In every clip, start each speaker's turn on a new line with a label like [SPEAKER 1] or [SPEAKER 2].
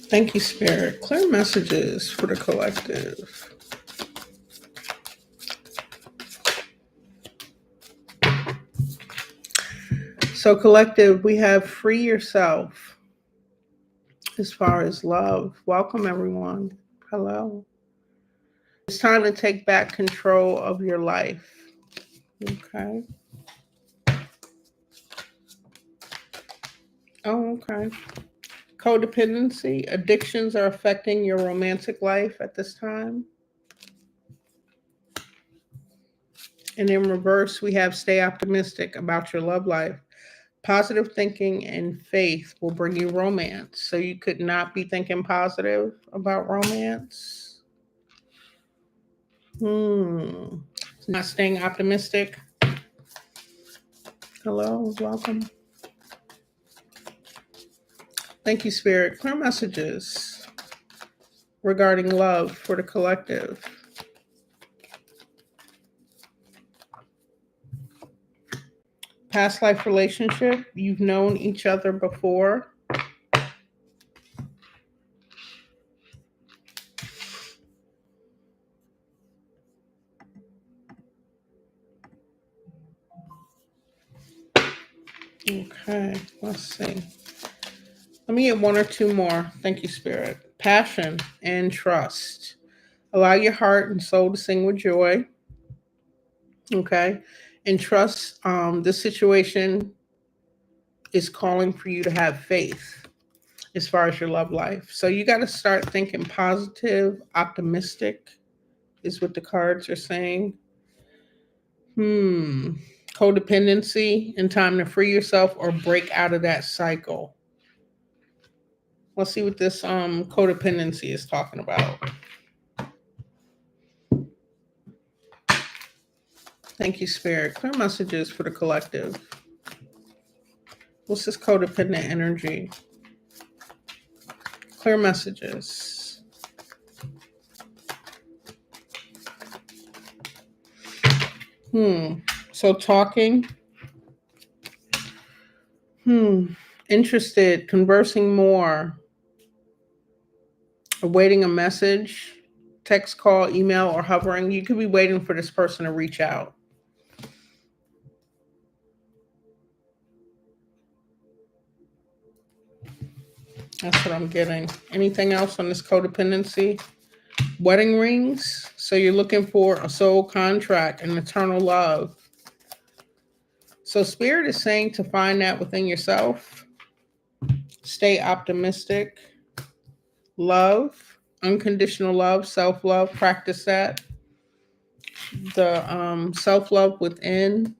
[SPEAKER 1] Thank you, Spirit. Clear messages for the collective. So, collective, we have free yourself as far as love. Welcome, everyone. Hello. It's time to take back control of your life. Okay. Oh, okay. Codependency, addictions are affecting your romantic life at this time. And in reverse, we have stay optimistic about your love life. Positive thinking and faith will bring you romance. So you could not be thinking positive about romance. Not staying optimistic. Hello, welcome. Thank you, Spirit. Clear messages regarding love for the collective. Past life relationship, you've known each other before. Okay, let's see. Let me get one or two more. Thank you, Spirit. Passion and trust. Allow your heart and soul to sing with joy. Okay. And trust this situation is calling for you to have faith as far as your love life. So you got to start thinking positive, optimistic, is what the cards are saying. Codependency and time to free yourself or break out of that cycle. Let's see what this codependency is talking about. Thank you, Spirit. Clear messages for the collective. What's this codependent energy? Clear messages. So talking. Interested, conversing more, awaiting a message, text, call, email, or hovering. You could be waiting for this person to reach out. That's what I'm getting. Anything else on this codependency? Wedding rings. So you're looking for a soul contract, an eternal love. So Spirit is saying to find that within yourself. Stay optimistic. Love, unconditional love, self-love. Practice that. The self-love within.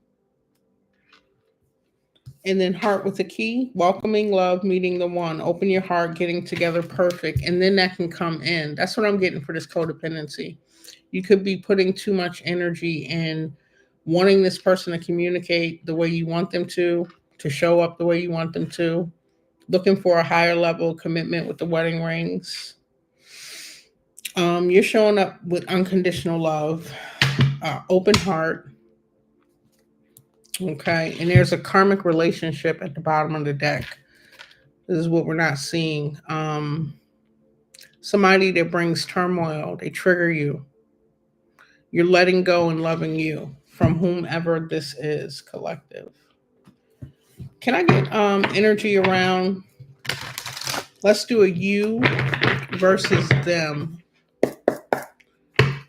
[SPEAKER 1] And then heart with a key, welcoming love, meeting the one. Open your heart, getting together perfect. And then that can come in. That's what I'm getting for this codependency. You could be putting too much energy in wanting this person to communicate the way you want them to show up the way you want them to, looking for a higher level of commitment with the wedding rings. You're showing up with unconditional love, open heart. Okay. And there's a karmic relationship at the bottom of the deck. This is what we're not seeing. Somebody that brings turmoil, they trigger you. You're letting go and loving you from whomever this is, collective. Can I get energy around? Let's do a you versus them.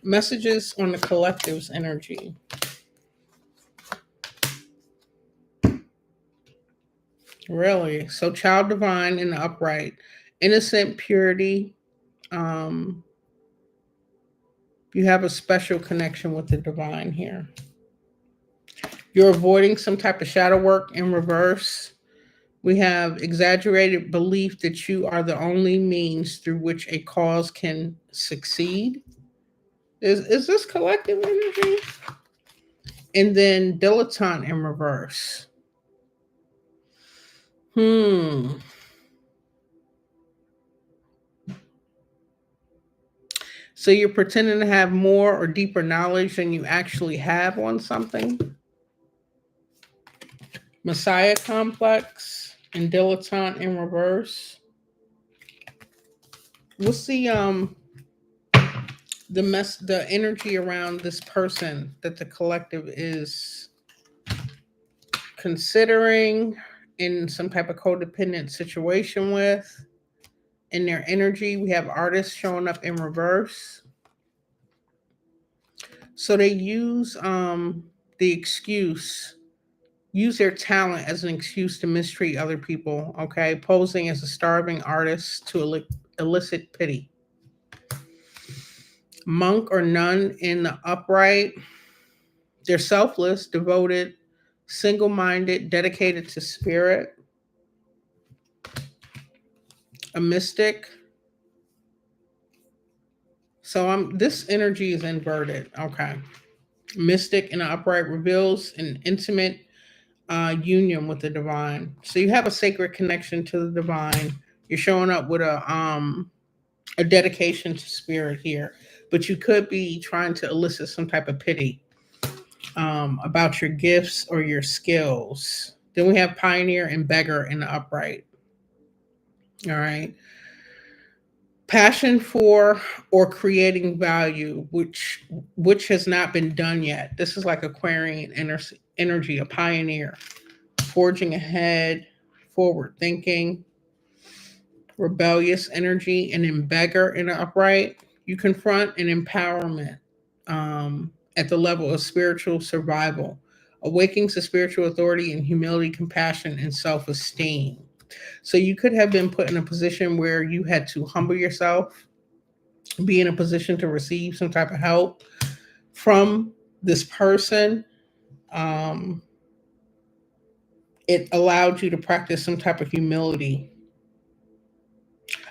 [SPEAKER 1] Messages on the collective's energy. Really? So child divine and upright. Innocent purity. You have a special connection with the divine here. You're avoiding some type of shadow work in reverse. We have exaggerated belief that you are the only means through which a cause can succeed. Is this collective energy? And then dilettante in reverse. So you're pretending to have more or deeper knowledge than you actually have on something. Messiah complex and dilettante in reverse. What's the energy around this person that the collective is considering in some type of codependent situation with? In their energy, we have artists showing up in reverse. So they use the excuse, use their talent as an excuse to mistreat other people, okay? Posing as a starving artist to elicit pity. Monk or nun in the upright, they're selfless, devoted, single minded, dedicated to spirit. A mystic. So this energy is inverted, okay? Mystic in the upright reveals an intimate union with the divine. So you have a sacred connection to the divine. You're showing up with a dedication to spirit here, but you could be trying to elicit some type of pity about your gifts or your skills. Then we have pioneer and beggar in the upright. All right. Passion for or creating value, which has not been done yet. This is like Aquarian energy, a pioneer, forging ahead, forward thinking, rebellious energy, and then beggar in the upright. You confront an empowerment at the level of spiritual survival, awakening to spiritual authority and humility, compassion, and self esteem. So you could have been put in a position where you had to humble yourself, be in a position to receive some type of help from this person. Um, it allowed you to practice some type of humility,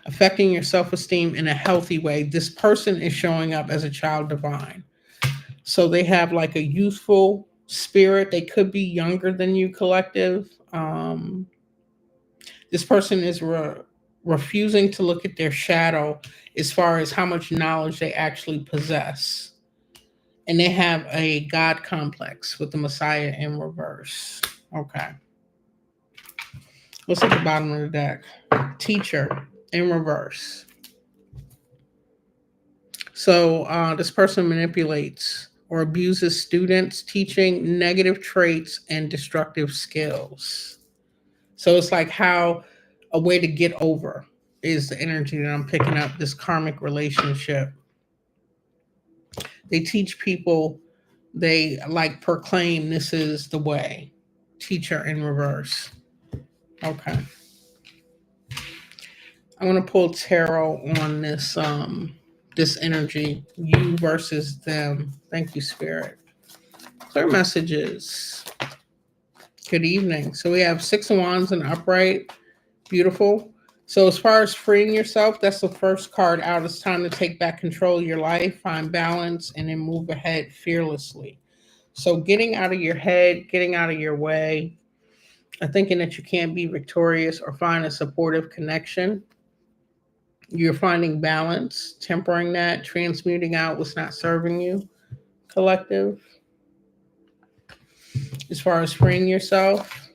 [SPEAKER 1] affecting your self esteem in a healthy way. This person is showing up as a child divine. So they have like a youthful spirit. They could be younger than you, collective. This person is refusing to look at their shadow as far as how much knowledge they actually possess. And they have a God complex with the Messiah in reverse. Okay. What's at the bottom of the deck? Teacher in reverse. So this person manipulates or abuses students, teaching negative traits and destructive skills. So it's like how a way to get over is the energy that I'm picking up, this karmic relationship. They teach people, they like proclaim this is the way. Teacher in reverse. Okay. I want to pull tarot on this energy, you versus them. Thank you, Spirit. Clear messages. Good evening. So we have Six of Wands and upright. Beautiful. So as far as freeing yourself, that's the first card out. It's time to take back control of your life, find balance, and then move ahead fearlessly. So getting out of your head, getting out of your way, thinking that you can't be victorious or find a supportive connection. You're finding balance, tempering that, transmuting out what's not serving you, collective. As far as freeing yourself,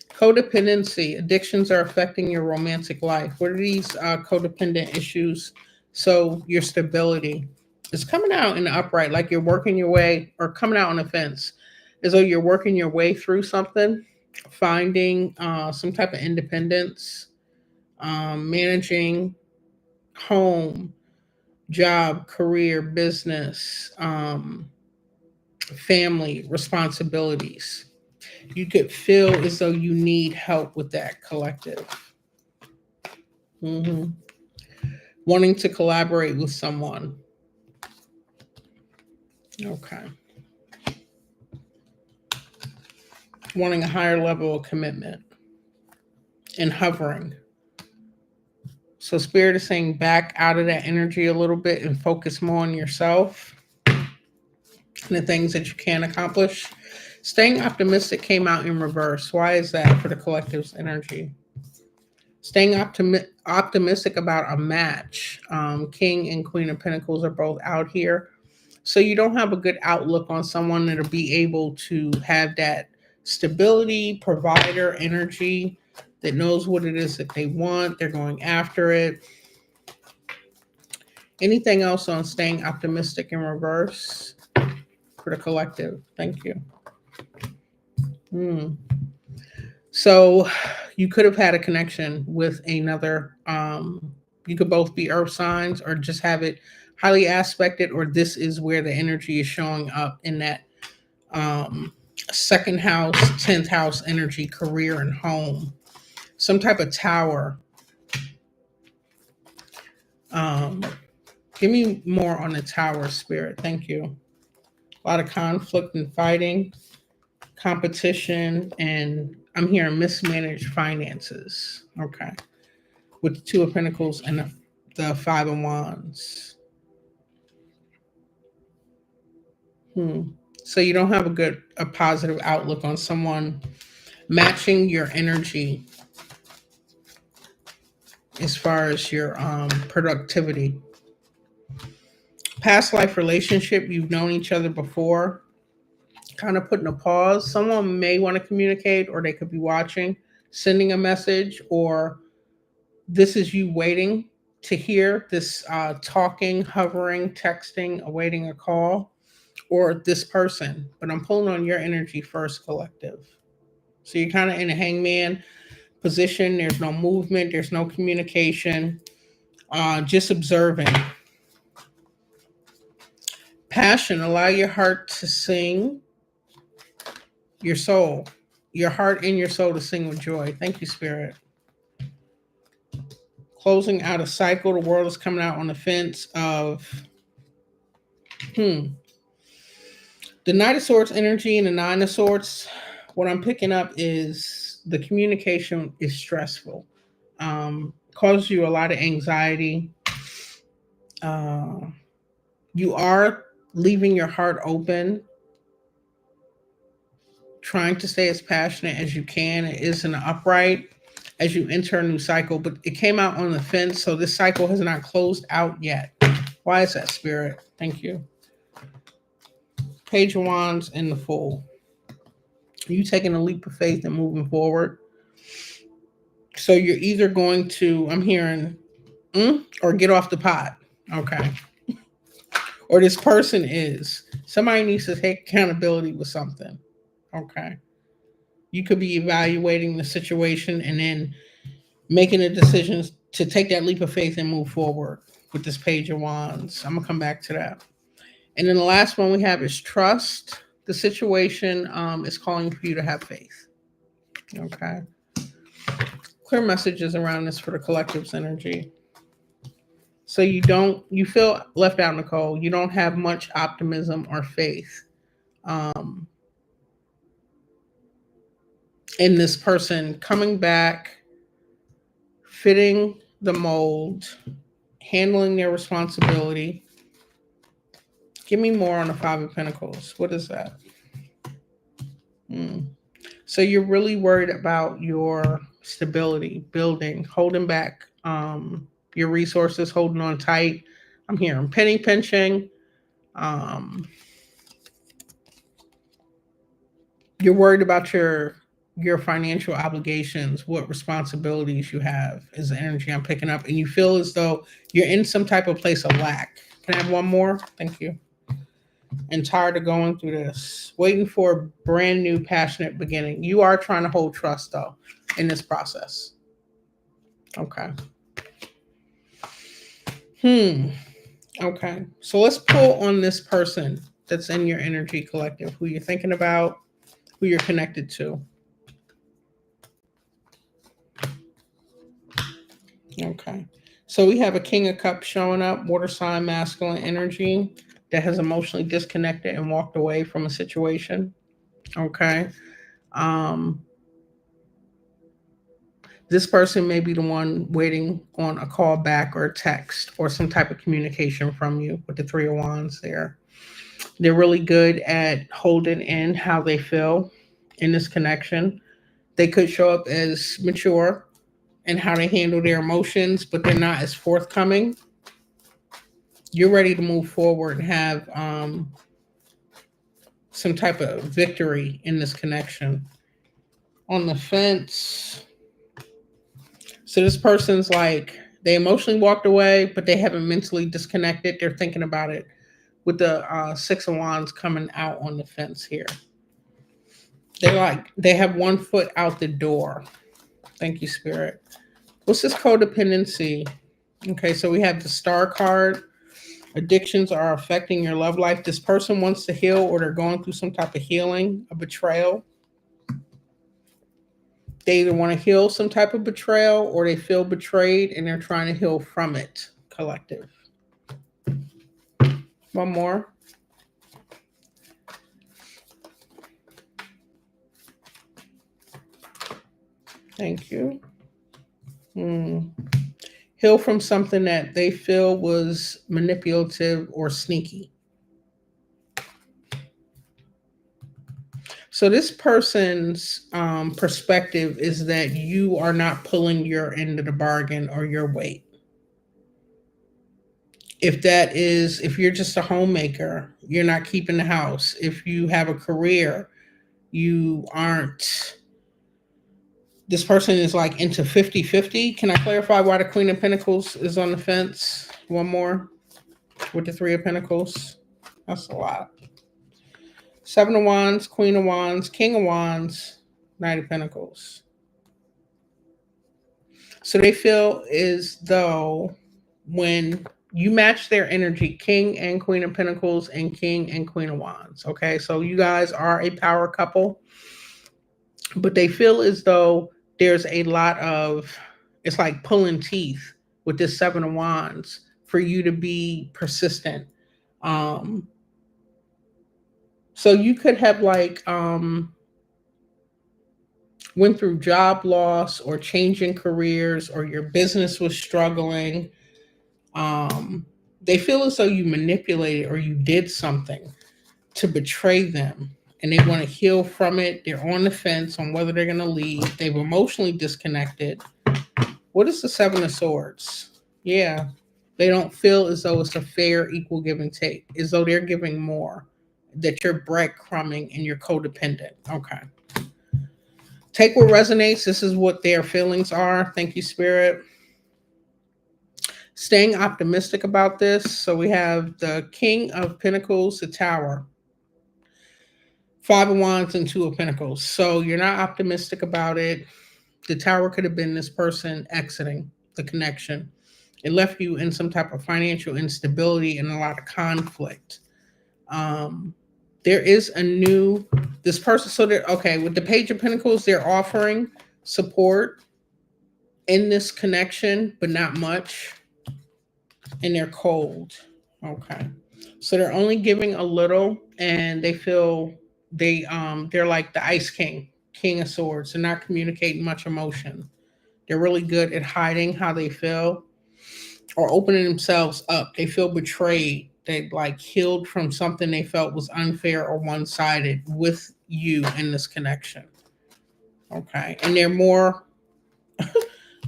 [SPEAKER 1] codependency, addictions are affecting your romantic life. What are these codependent issues? So your stability is coming out in the upright, like you're working your way, or coming out on the fence, as though you're working your way through something, finding some type of independence, managing home, job, career, business, family, responsibilities. You could feel as though you need help with that, collective. Mhm. Wanting to collaborate with someone. Okay. Wanting a higher level of commitment and hovering. So Spirit is saying back out of that energy a little bit and focus more on yourself and the things that you can accomplish. Staying optimistic came out in reverse. Why is that for the collective's energy? Staying optimistic about a match. King and Queen of Pentacles are both out here. So you don't have a good outlook on someone that'll be able to have that stability, provider energy, that knows what it is that they want. They're going after it. Anything else on staying optimistic in reverse for the collective? Thank you. So you could have had a connection with another. You could both be earth signs or just have it highly aspected, or this is where the energy is showing up in that second house, 10th house energy, career and home. Some type of tower. Give me more on the tower, spirit. Thank you. A lot of conflict and fighting, competition, and I'm hearing mismanaged finances. Okay. With the Two of Pentacles and the Five of Wands. So you don't have a positive outlook on someone matching your energy as far as your productivity. Past life relationship, you've known each other before, kind of putting a pause. Someone may want to communicate, or they could be watching, sending a message, or this is you waiting to hear this talking, hovering, texting, awaiting a call, or this person. But I'm pulling on your energy first, collective. So you're kind of in a hangman position. There's no movement. There's no communication. Just observing. Passion. Allow your heart to sing. Your soul. Your heart and your soul to sing with joy. Thank you, Spirit. Closing out a cycle. The world is coming out on the fence of the Knight of Swords energy and the Nine of Swords. What I'm picking up is the communication is stressful. Causes you a lot of anxiety. You are leaving your heart open, trying to stay as passionate as you can. It is an upright as you enter a new cycle, but it came out on the fence, so this cycle has not closed out yet. Why is that, Spirit? Thank you. Page of Wands and the Fool. You taking a leap of faith and moving forward. So you're either going to, I'm hearing, or get off the pot. Okay. Or this person is. Somebody needs to take accountability with something. Okay. You could be evaluating the situation and then making a decision to take that leap of faith and move forward with this Page of Wands. I'm going to come back to that. And then the last one we have is trust. The situation is calling for you to have faith. Okay. Clear messages around this for the collective's energy. So you feel left out in the cold. You don't have much optimism or faith in this person coming back, fitting the mold, handling their responsibility. Give me more on the Five of Pentacles. What is that? So you're really worried about your stability, building, holding back your resources, holding on tight. I'm hearing penny pinching. You're worried about your financial obligations, what responsibilities you have is the energy I'm picking up. And you feel as though you're in some type of place of lack. Can I have one more? Thank you. And tired of going through this. Waiting for a brand new passionate beginning. You are trying to hold trust though in this process. Okay. Okay. So let's pull on this person that's in your energy collective, who you're thinking about, who you're connected to. Okay. So we have a King of Cups showing up, water sign, masculine energy that has emotionally disconnected and walked away from a situation. Okay. This person may be the one waiting on a call back or a text or some type of communication from you with the Three of Wands there. They're really good at holding in how they feel in this connection. They could show up as mature and how they handle their emotions, but they're not as forthcoming. You're ready to move forward and have some type of victory in this connection. On the fence, so this person's like, they emotionally walked away, but they haven't mentally disconnected. They're thinking about it with the Six of Wands coming out on the fence here. They have one foot out the door. Thank you, Spirit. What's this codependency? Okay, so we have the Star card. Addictions are affecting your love life. This person wants to heal, or they're going through some type of healing, a betrayal. They either want to heal some type of betrayal, or they feel betrayed and they're trying to heal from it. Collective. One more. Thank you. Heal from something that they feel was manipulative or sneaky. So this person's perspective is that you are not pulling your end of the bargain or your weight. If you're just a homemaker, you're not keeping the house. If you have a career, you aren't. This person is like into 50-50. Can I clarify why the Queen of Pentacles is on the fence? One more with the Three of Pentacles. That's a lot. Seven of Wands, Queen of Wands, King of Wands, Knight of Pentacles. So they feel as though when you match their energy, King and Queen of Pentacles and King and Queen of Wands. Okay, so you guys are a power couple, but they feel as though there's a lot of, it's like pulling teeth with this Seven of Wands for you to be persistent. So you could have like went through job loss or changing careers, or your business was struggling. They feel as though you manipulated or you did something to betray them, and they want to heal from it. They're on the fence on whether they're going to leave. They've emotionally disconnected. What is the Seven of Swords? Yeah, they don't feel as though it's a fair, equal give and take, as though they're giving more, that you're breadcrumbing and you're codependent. Okay. Take what resonates. This is what their feelings are. Thank you, Spirit. Staying optimistic about this. So we have the King of Pentacles, the Tower, Five of Wands, and Two of Pentacles. So you're not optimistic about it. The Tower could have been this person exiting the connection. It left you in some type of financial instability and a lot of conflict. There is this person. So they're okay with the Page of Pentacles. They're offering support in this connection, but not much. And they're cold. Okay. So they're only giving a little, and they feel they're like the Ice King, King of Swords. They're not communicating much emotion. They're really good at hiding how they feel or opening themselves up. They feel betrayed. They like healed from something they felt was unfair or one-sided with you in this connection. Okay. And they're more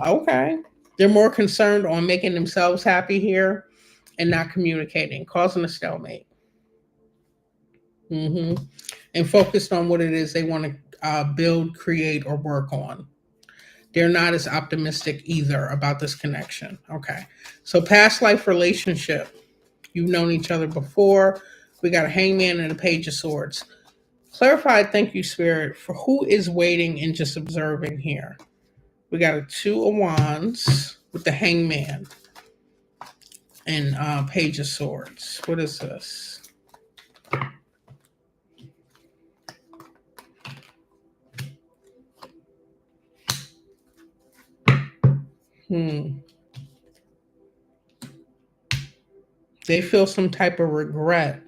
[SPEAKER 1] okay. They're more concerned on making themselves happy here and not communicating, causing a stalemate. And focused on what it is they want to build, create, or work on. They're not as optimistic either about this connection. Okay. So past life relationship. You've known each other before. We got a Hangman and a Page of Swords. Clarified, thank you, Spirit, for who is waiting and just observing here. We got a Two of Wands with the Hangman and Page of Swords. What is this? They feel some type of regret.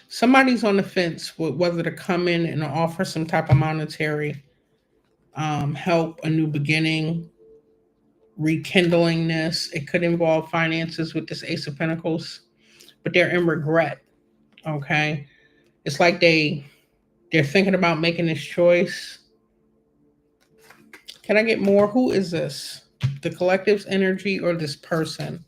[SPEAKER 1] Somebody's on the fence with whether to come in and offer some type of monetary help, a new beginning, rekindling this. It could involve finances with this Ace of Pentacles, but they're in regret. Okay. It's like they're thinking about making this choice, Can I get more? Who is this? The collective's energy or this person?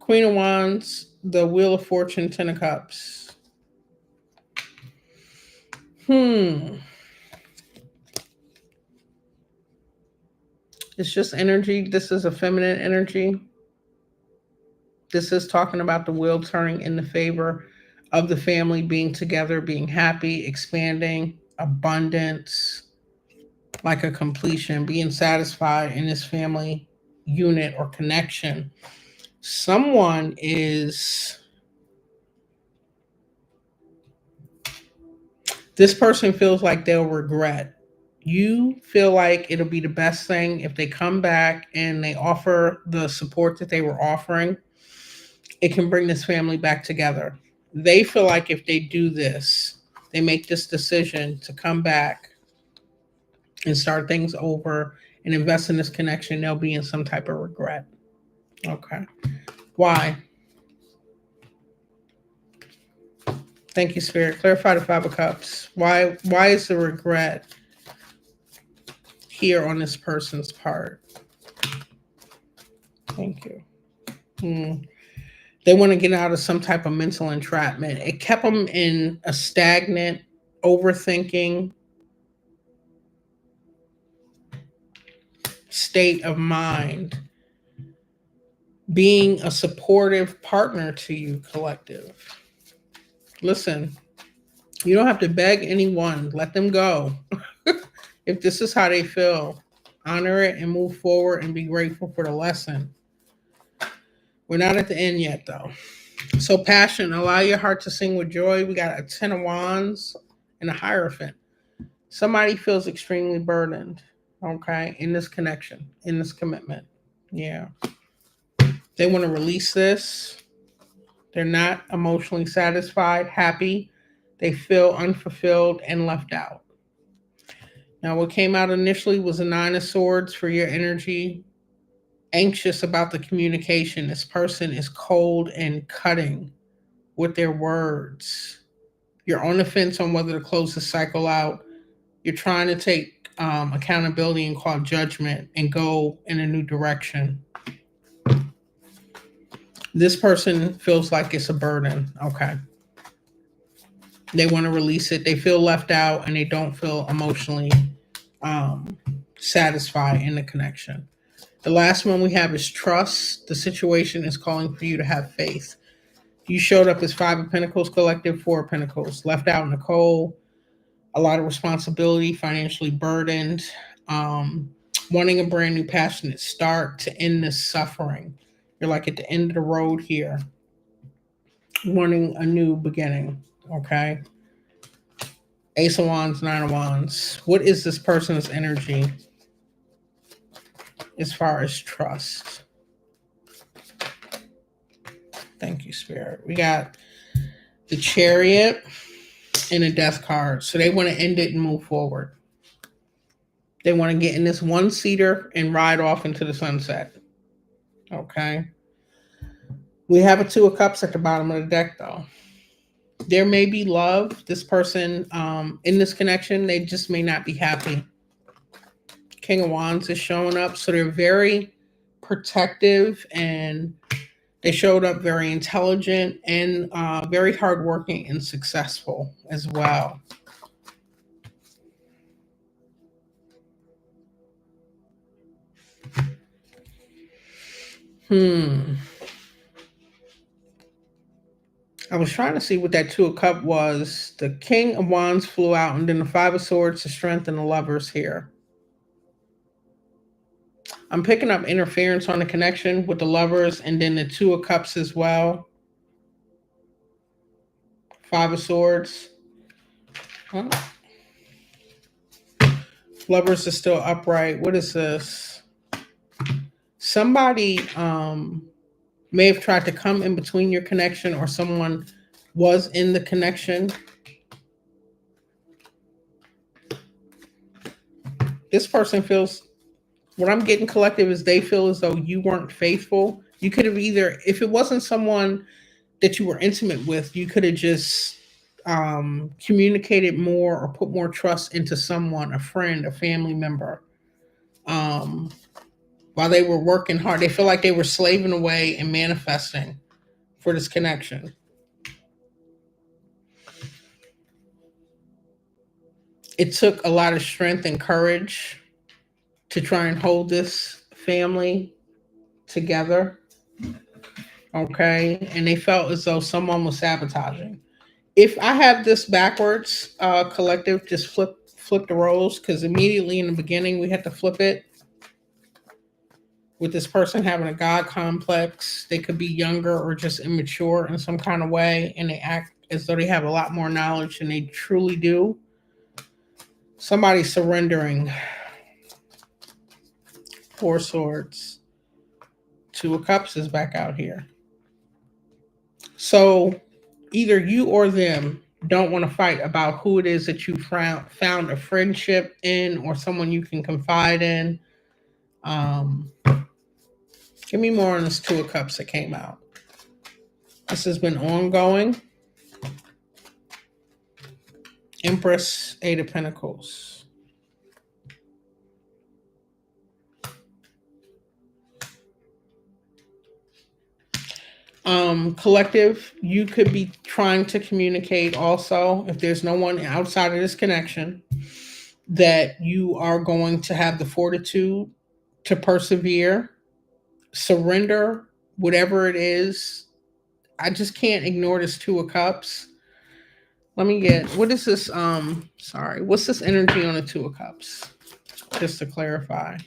[SPEAKER 1] Queen of Wands, the Wheel of Fortune, Ten of Cups. It's just energy. This is a feminine energy. This is talking about the wheel turning in the favor of the family being together, being happy, expanding, abundance, like a completion, being satisfied in this family unit or connection. Someone is, this person feels like they'll regret. You feel like it'll be the best thing if they come back and they offer the support that they were offering. It can bring this family back together. They feel like if they do this, they make this decision to come back and start things over and invest in this connection, they'll be in some type of regret. Okay. Why? Thank you, Spirit. Clarify the Five of Cups. Why is the regret here on this person's part? Thank you. They want to get out of some type of mental entrapment. It kept them in a stagnant, overthinking state of mind. Being a supportive partner to you, collective. Listen, you don't have to beg anyone. Let them go. If this is how they feel, honor it and move forward and be grateful for the lesson. We're not at the end yet, though. So passion, allow your heart to sing with joy. We got a 10 of Wands and a Hierophant. Somebody feels extremely burdened, okay, in this connection, in this commitment. Yeah. They want to release this. They're not emotionally satisfied, happy. They feel unfulfilled and left out. Now, what came out initially was a 9 of Swords for your energy. Anxious about the communication. This person is cold and cutting with their words. You're on the fence on whether to close the cycle out. You're trying to take accountability and call judgment and go in a new direction. This person feels like it's a burden. Okay. They want to release it. They feel left out and they don't feel emotionally satisfied in the connection. The last one we have is trust. The situation is calling for you to have faith. You showed up as 5 of Pentacles, collective 4 of Pentacles, left out in the cold, a lot of responsibility, financially burdened, wanting a brand new passionate start to end this suffering. You're like at the end of the road here, wanting a new beginning, okay? Ace of Wands, 9 of Wands. What is this person's energy as far as trust? Thank you, Spirit. We got the Chariot and a Death card. So they want to end it and move forward. They want to get in this one-seater and ride off into the sunset. Okay. We have a 2 of Cups at the bottom of the deck, though. There may be love. This person in this connection, they just may not be happy. King of Wands is showing up. So they're very protective and they showed up very intelligent and very hardworking and successful as well. I was trying to see what that 2 of Cups was. The King of Wands flew out and then the 5 of Swords to strengthen the lovers here. I'm picking up interference on the connection with the lovers and then the 2 of Cups as well. 5 of Swords. Huh? Lovers are still upright. What is this? Somebody may have tried to come in between your connection or someone was in the connection. This person feels, what I'm getting collective is they feel as though you weren't faithful You could have either, if it wasn't someone that you were intimate with, you could have just communicated more or put more trust into someone, a friend, a family member, um, while they were working hard. They feel like they were slaving away and manifesting for this connection. It took a lot of strength and courage to try and hold this family together. Okay. And they felt as though someone was sabotaging. If I have this backwards, collective, just flip the roles, because immediately in the beginning we had to flip it with this person having a God complex. They could be younger or just immature in some kind of way, and they act as though they have a lot more knowledge than they truly do. Somebody surrendering. Four Swords. Two of Cups is back out here. So either you or them don't want to fight about who it is that you found a friendship in or someone you can confide in. Um, Give me more on this Two of Cups that came out. This has been ongoing. Empress, Eight of Pentacles. Collective, you could be trying to communicate also, if there's no one outside of this connection, that you are going to have the fortitude to persevere, surrender, whatever it is. I just can't ignore this Two of Cups. Let me get, what is this? Sorry, what's this energy on the Two of Cups? Just to clarify.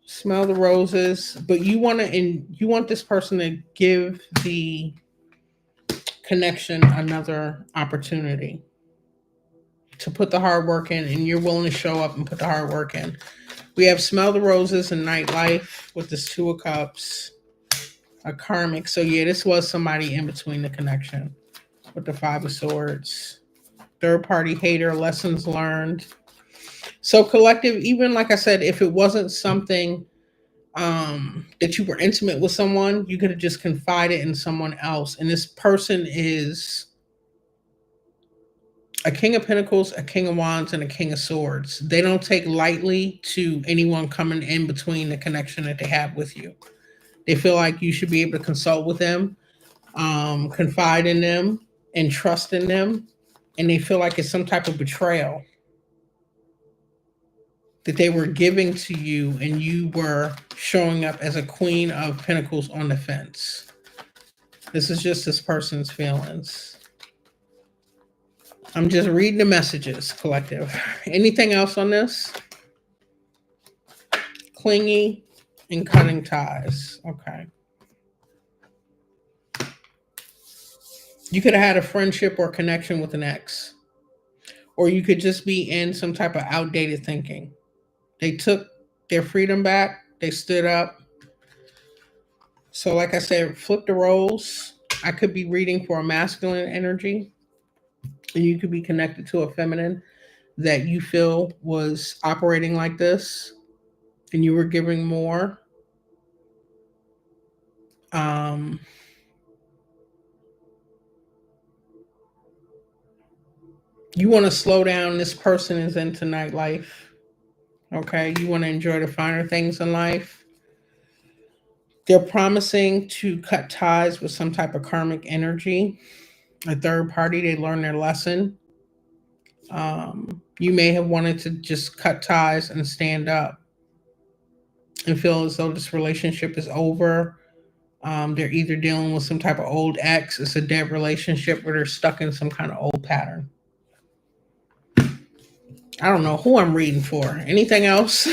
[SPEAKER 1] Smell the roses, but you want to, and you want this person to give the connection another opportunity to put the hard work in, and you're willing to show up and put the hard work in. We have Smell the Roses and Nightlife with this Two of Cups, a karmic. So yeah, this was somebody in between the connection with the Five of Swords. Third party hater, lessons learned. So collective, even like I said, if it wasn't something that you were intimate with someone, you could have just confided in someone else. And this person is a King of Pentacles, a King of Wands, and a King of Swords. They don't take lightly to anyone coming in between the connection that they have with you. They feel like you should be able to consult with them, confide in them, and trust in them. And they feel like it's some type of betrayal that they were giving to you, and you were showing up as a Queen of Pentacles on the fence. This is just this person's feelings. I'm just reading the messages, collective. Anything else on this? Clingy and cutting ties. Okay. You could have had a friendship or connection with an ex, or you could just be in some type of outdated thinking. They took their freedom back. They stood up. So like I said, flip the roles. I could be reading for a masculine energy, and you could be connected to a feminine that you feel was operating like this, and you were giving more. Um, you want to slow down. This person is into nightlife. Okay. You want to enjoy the finer things in life. They're promising to cut ties with some type of karmic energy. A third party, they learn their lesson. You may have wanted to just cut ties and stand up and feel as though this relationship is over. They're either dealing with some type of old ex, it's a dead relationship, or they're stuck in some kind of old pattern. I don't know who I'm reading for. Anything else?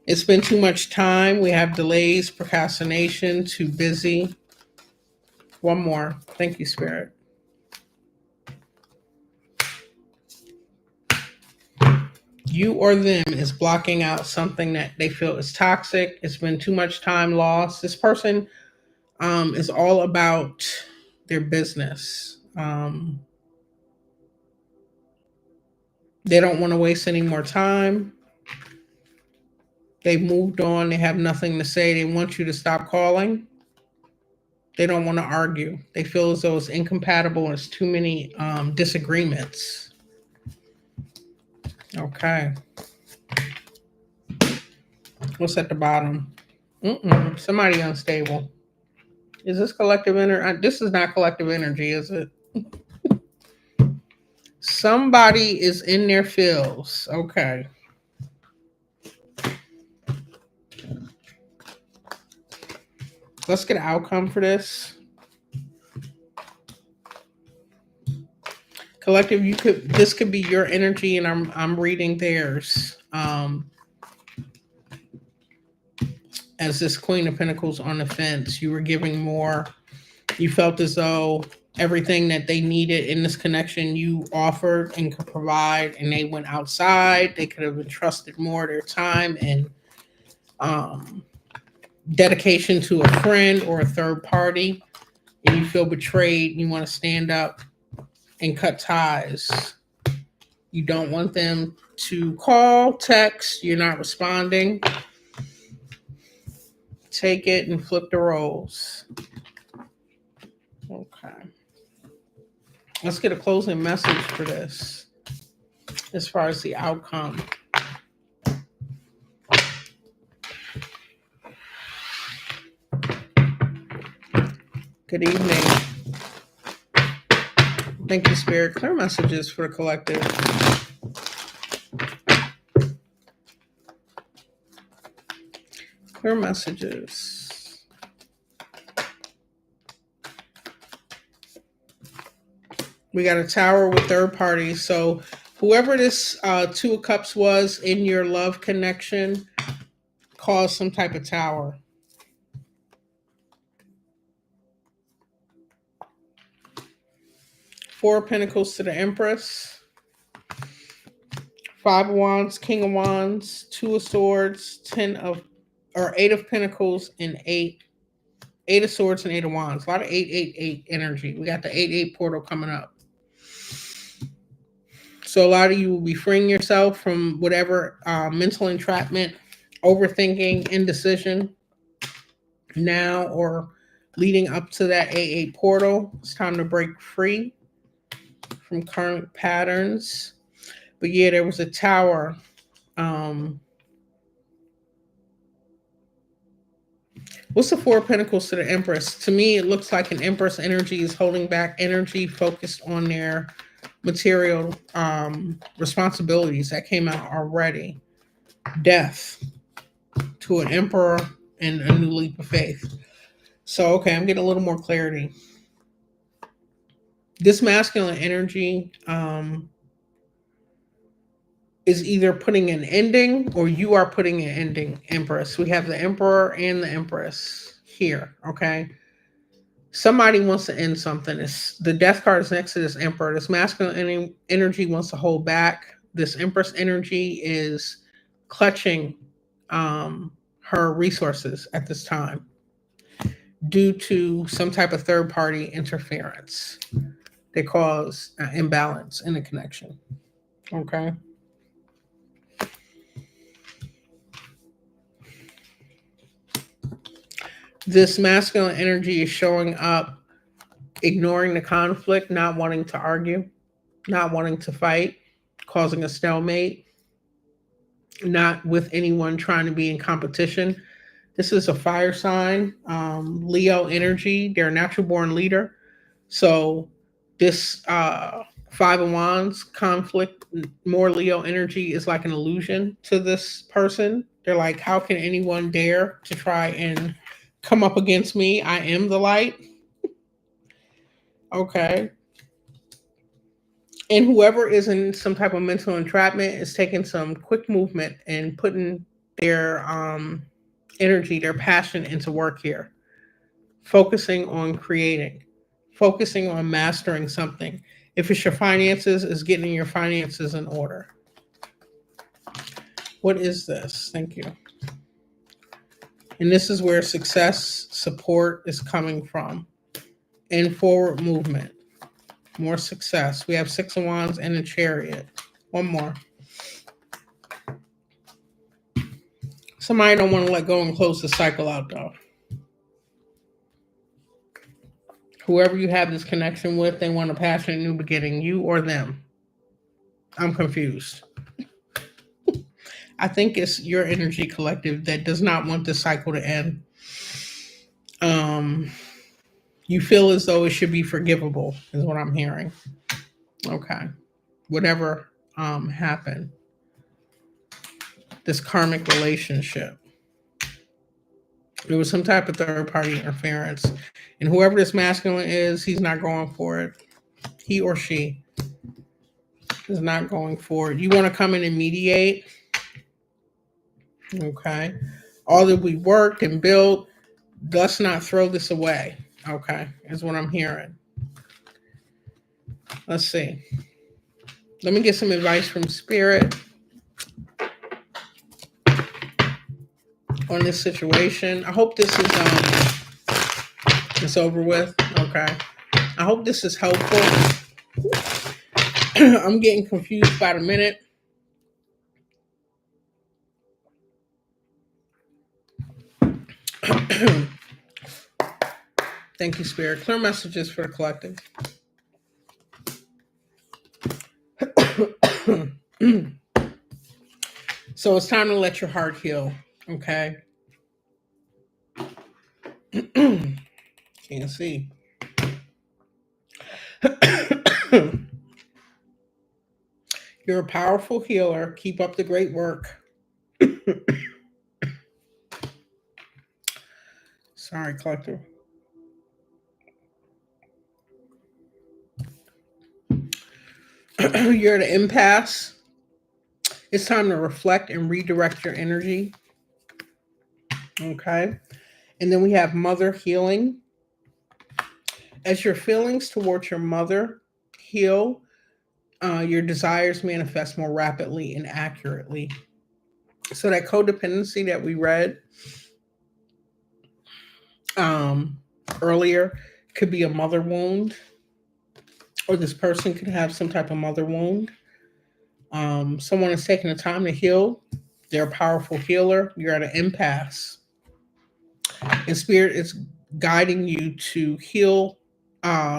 [SPEAKER 1] It's been too much time. We have delays, procrastination, too busy. One more. Thank you, Spirit. You or them is blocking out something that they feel is toxic. It's been too much time lost. This person is all about their business. They don't want to waste any more time. They moved on. They have nothing to say. They want you to stop calling. They don't want to argue. They feel as though it's incompatible and it's too many disagreements. Okay. What's at the bottom? Somebody unstable. Is this collective energy? This is not collective energy, is it? Somebody is in their feels. Okay. Let's get an outcome for this. Collective, this could be your energy, and I'm reading theirs. As this Queen of Pentacles on the fence, you were giving more. You felt as though everything that they needed in this connection you offered and could provide, and they went outside. They could have entrusted more of their time and dedication to a friend or a third party, and you feel betrayed and you want to stand up and cut ties. You don't want them to call, text, you're not responding. Take it and flip the roles. Okay. Let's get a closing message for this as far as the outcome. Good evening. Thank you, Spirit. Clear messages for the collective. Clear messages. We got a Tower with third parties. So whoever this Two of Cups was in your love connection caused some type of tower. Four of Pentacles to the Empress. Five of Wands, King of Wands, Two of Swords, Eight of Pentacles, and Eight of Swords and Eight of Wands. A lot of 888 energy. We got the 88 portal coming up. So a lot of you will be freeing yourself from whatever mental entrapment, overthinking, indecision now or leading up to that 88 portal. It's time to break free from current patterns. But yeah, there was a tower. What's the Four of Pentacles to the Empress? To me, it looks like an Empress energy is holding back energy focused on their material responsibilities that came out already. Death to an Emperor and a new leap of faith. So, okay, I'm getting a little more clarity. This masculine energy is either putting an ending or you are putting an ending, Empress. We have the Emperor and the Empress here, okay? Somebody wants to end something. The Death card is next to this Emperor. This masculine energy wants to hold back. This Empress energy is clutching her resources at this time due to some type of third-party interference. They cause imbalance in the connection, okay? This masculine energy is showing up, ignoring the conflict, not wanting to argue, not wanting to fight, causing a stalemate, not with anyone trying to be in competition. This is a fire sign, Leo energy. They're a natural born leader. So this Five of Wands conflict, more Leo energy is like an illusion to this person. They're like, how can anyone dare to try and come up against me? I am the light. Okay. And whoever is in some type of mental entrapment is taking some quick movement and putting their energy, their passion into work here. Focusing on creating, focusing on mastering something. If it's your finances, is getting your finances in order. What is this? Thank you. And this is where success, support is coming from. And forward movement. More success. We have Six of Wands and a Chariot. One more. Somebody don't want to let go and close the cycle out though. Whoever you have this connection with, they want a passionate new beginning, you or them. I'm confused. I think it's your energy collective that does not want the cycle to end. You feel as though it should be forgivable, is what I'm hearing. Okay. Whatever happened, this karmic relationship, there was some type of third party interference. And whoever this masculine is, he's not going for it. He or she is not going for it. You want to come in and mediate. Okay. All that we worked and built, let's not throw this away. Okay. Is what I'm hearing. Let's see. Let me get some advice from Spirit on this situation. I hope this is it's over with. Okay. I hope this is helpful. I'm getting confused by the minute. Thank you, Spirit. Clear messages for the collective. So it's time to let your heart heal. Okay. Can't see. You're a powerful healer. Keep up the great work. Sorry, collective. You're at an impasse. It's time to reflect and redirect your energy. Okay. And then we have mother healing. As your feelings towards your mother heal, your desires manifest more rapidly and accurately. So that codependency that we read earlier could be a mother wound, or this person could have some type of mother wound. Someone is taking the time to heal. They're a powerful healer. You're at an impasse. And Spirit is guiding you to heal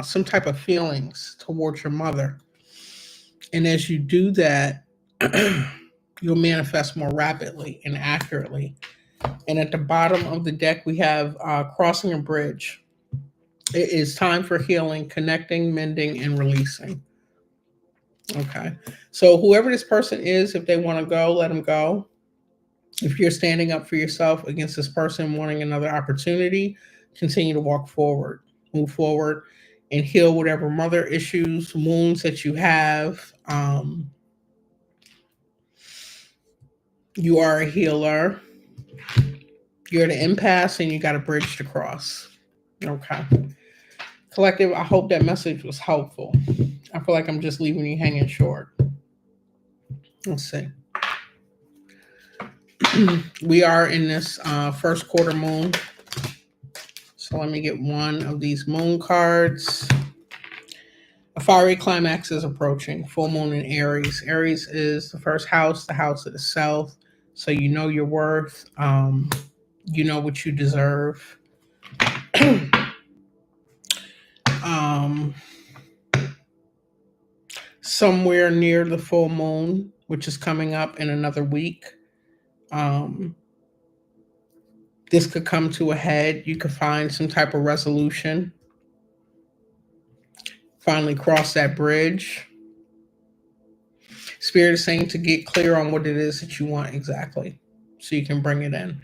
[SPEAKER 1] some type of feelings towards your mother. And as you do that, you'll manifest more rapidly and accurately. And at the bottom of the deck, we have crossing a bridge. It is time for healing, connecting, mending, and releasing. Okay. So whoever this person is, if they want to go, let them go. If you're standing up for yourself against this person wanting another opportunity, continue to walk forward, move forward, and heal whatever mother issues, wounds that you have. You are a healer. You're at an impasse and you got a bridge to cross. Okay. Collective, I hope that message was helpful. I feel like I'm just leaving you hanging short. Let's see. We are in this first quarter moon. So let me get one of these moon cards. A fiery climax is approaching. Full moon in Aries. Aries is the first house, the house of the self. So you know your worth. You know what you deserve. Somewhere near the full moon, which is coming up in another week, this could come to a head. You could find some type of resolution. Finally cross that bridge. Spirit is saying to get clear on what it is that you want exactly, so you can bring it in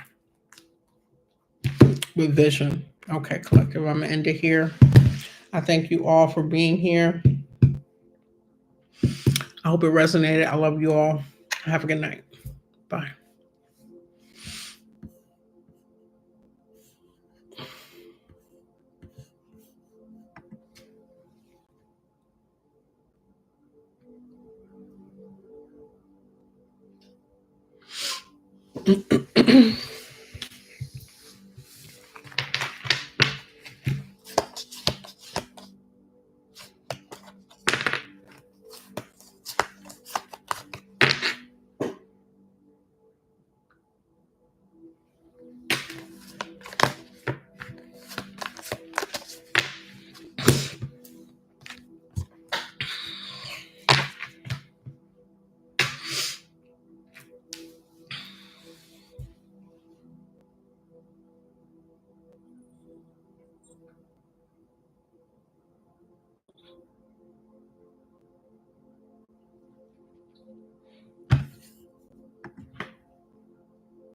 [SPEAKER 1] with vision. Okay, collective, I'm going to end it here. I thank you all for being here. I hope it resonated. I love you all. Have a good night. Bye.